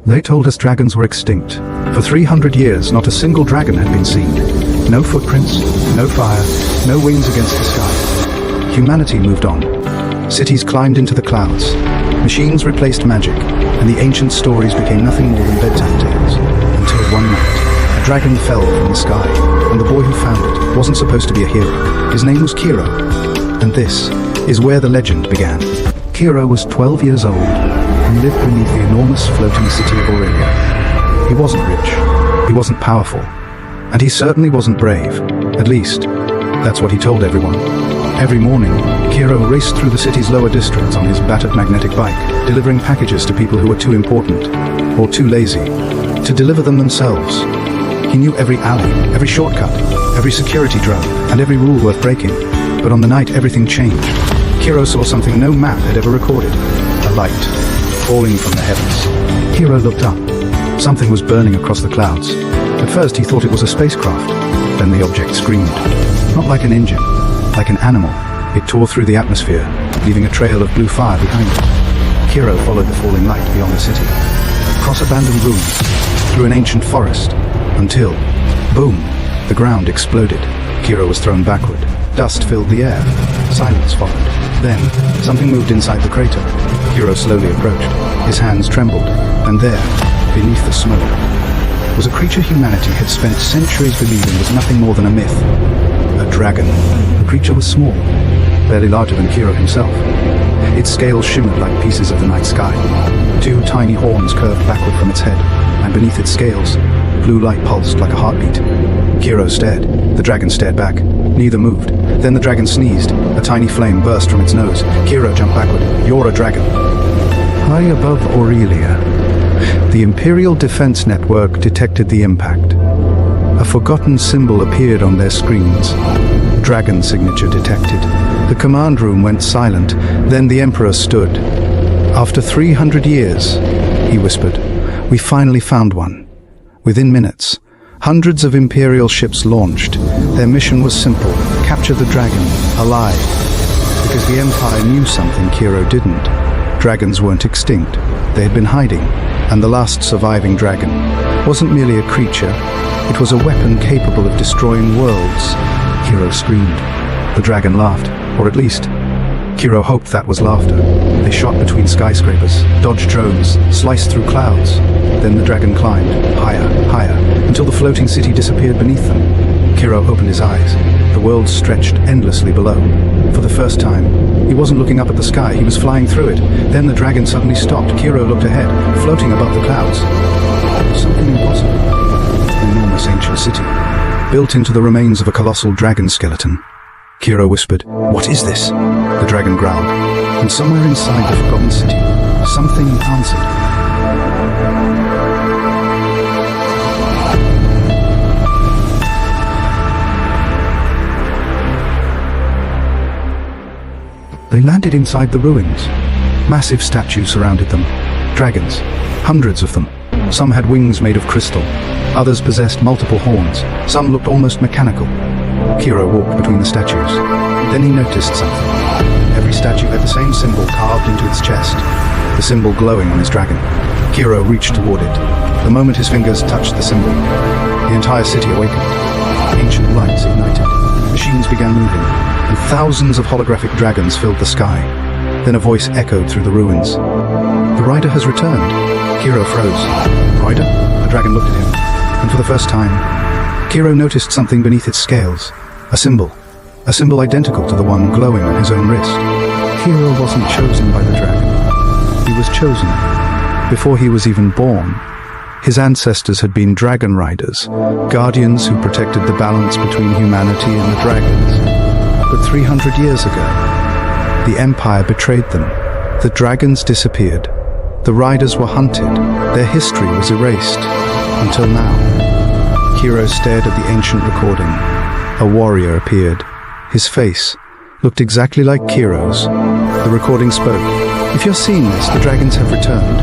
They told us dragons were extinct. For 300 years, not a single dragon had been seen. No footprints, no fire, no wings against the sky. Humanity moved on. Cities climbed into the clouds. Machines replaced magic, and the ancient stories became nothing more than bedtime tales. Until one night, a dragon fell from the sky, and the boy who found it wasn't supposed to be a hero. His name was Kiro, and this is where the legend began. Kiro was 12 years old and lived beneath the enormous floating city of Aurelia. He wasn't rich, he wasn't powerful, and he certainly wasn't brave. At least, that's what he told everyone. Every morning, Kiro raced through the city's lower districts on his battered magnetic bike, delivering packages to people who were too important, or too lazy, to deliver them themselves. He knew every alley, every shortcut, every security drone, and every rule worth breaking. But on the night everything changed, Kiro saw something no map had ever recorded. A light, falling from the heavens. Kiro looked up. Something was burning across the clouds. At first he thought it was a spacecraft. Then the object screamed. Not like an engine, like an animal. It tore through the atmosphere, leaving a trail of blue fire behind it. Kiro followed the falling light beyond the city, across abandoned ruins, through an ancient forest, until, boom, the ground exploded. Kiro was thrown backward. Dust filled the air. Silence followed. Then, something moved inside the crater. Kiro slowly approached. His hands trembled, and there, beneath the smoke, was a creature humanity had spent centuries believing was nothing more than a myth. A dragon. The creature was small, barely larger than Kiro himself. Its scales shimmered like pieces of the night sky. Two tiny horns curved backward from its head, and beneath its scales, blue light pulsed like a heartbeat. Kiro stared. The dragon stared back. Neither moved. Then the dragon sneezed. A tiny flame burst from its nose. Kiro jumped backward. "You're a dragon." High above Aurelia, the Imperial Defense Network detected the impact. A forgotten symbol appeared on their screens. Dragon signature detected. The command room went silent. Then the Emperor stood. "After 300 years," he whispered, "we finally found one." Within minutes, hundreds of Imperial ships launched. Their mission was simple: capture the dragon, alive. Because the Empire knew something Kiro didn't. Dragons weren't extinct. They had been hiding, and the last surviving dragon wasn't merely a creature. It was a weapon capable of destroying worlds. Kiro screamed. The dragon laughed, or at least, Kiro hoped that was laughter. They shot between skyscrapers, dodged drones, sliced through clouds. Then the dragon climbed, higher, higher, until the floating city disappeared beneath them. Kiro opened his eyes. The world stretched endlessly below. For the first time, he wasn't looking up at the sky, he was flying through it. Then the dragon suddenly stopped. Kiro looked ahead, floating above the clouds. Something impossible. An enormous ancient city, built into the remains of a colossal dragon skeleton. Kiro whispered, "What is this?" The dragon growled, and somewhere inside the forgotten city, something answered. They landed inside the ruins. Massive statues surrounded them. Dragons, hundreds of them. Some had wings made of crystal. Others possessed multiple horns. Some looked almost mechanical. Kiro walked between the statues. Then he noticed something. Every statue had the same symbol carved into its chest, the symbol glowing on his dragon. Kiro reached toward it. The moment his fingers touched the symbol, the entire city awakened. Ancient lights ignited. Machines began moving, and thousands of holographic dragons filled the sky. Then a voice echoed through the ruins. "The rider has returned." Kiro froze. "Rider?" The dragon looked at him, and for the first time, Kiro noticed something beneath its scales. A symbol identical to the one glowing on his own wrist. Kiro wasn't chosen by the dragon. He was chosen before he was even born. His ancestors had been dragon riders, guardians who protected the balance between humanity and the dragons. But 300 years ago, the Empire betrayed them. The dragons disappeared. The riders were hunted. Their history was erased. Until now. Kiro stared at the ancient recording. A warrior appeared. His face looked exactly like Kiro's. The recording spoke. "If you're seeing this, the dragons have returned."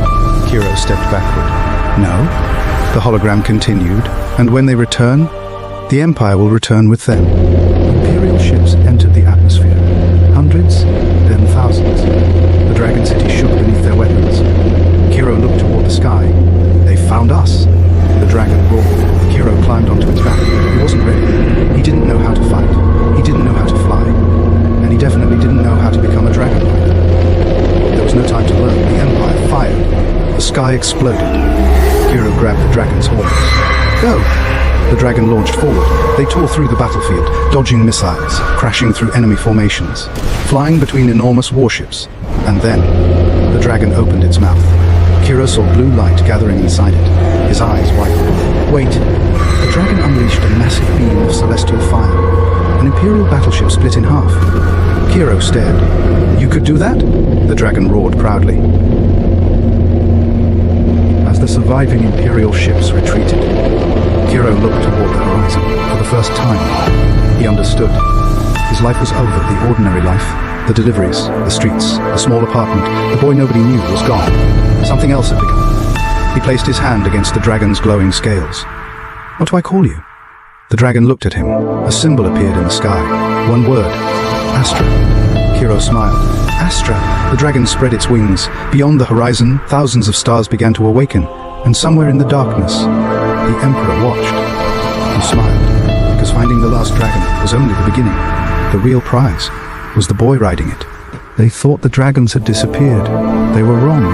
Kiro stepped backward. "No." The hologram continued. "And when they return, the Empire will return with them." Imperial ships entered the atmosphere. Hundreds, then thousands. The dragon city shook beneath their weapons. Kiro looked toward the sky. sky exploded. Kiro grabbed the dragon's horns. Go! The dragon launched forward. They tore through the battlefield, dodging missiles, crashing through enemy formations, flying between enormous warships. And then, the dragon opened its mouth. Kiro saw blue light gathering inside it. His eyes widened. Wait! The dragon unleashed a massive beam of celestial fire. An Imperial battleship split in half. Kiro stared. You could do that? The dragon roared proudly. As the surviving Imperial ships retreated, Kiro looked toward the horizon. For the first time, he understood. His life was over, the ordinary life. The deliveries, the streets, the small apartment, the boy nobody knew was gone. Something else had begun. He placed his hand against the dragon's glowing scales. What do I call you? The dragon looked at him. A symbol appeared in the sky. One word. Astra. Kiro smiled. Astra. The dragon spread its wings. Beyond the horizon, thousands of stars began to awaken, and somewhere in the darkness, the Emperor watched. He smiled, because finding the last dragon was only the beginning. The real prize was the boy riding it. They thought the dragons had disappeared. They were wrong.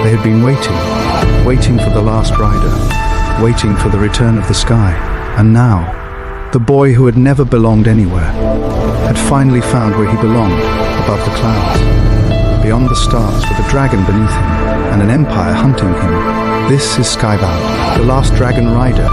They had been waiting for the last rider, waiting for the return of the sky. And now, the boy who had never belonged anywhere had finally found where he belonged, above the clouds. Beyond the stars, with a dragon beneath him and an empire hunting him. This is Skybound, the last dragon rider,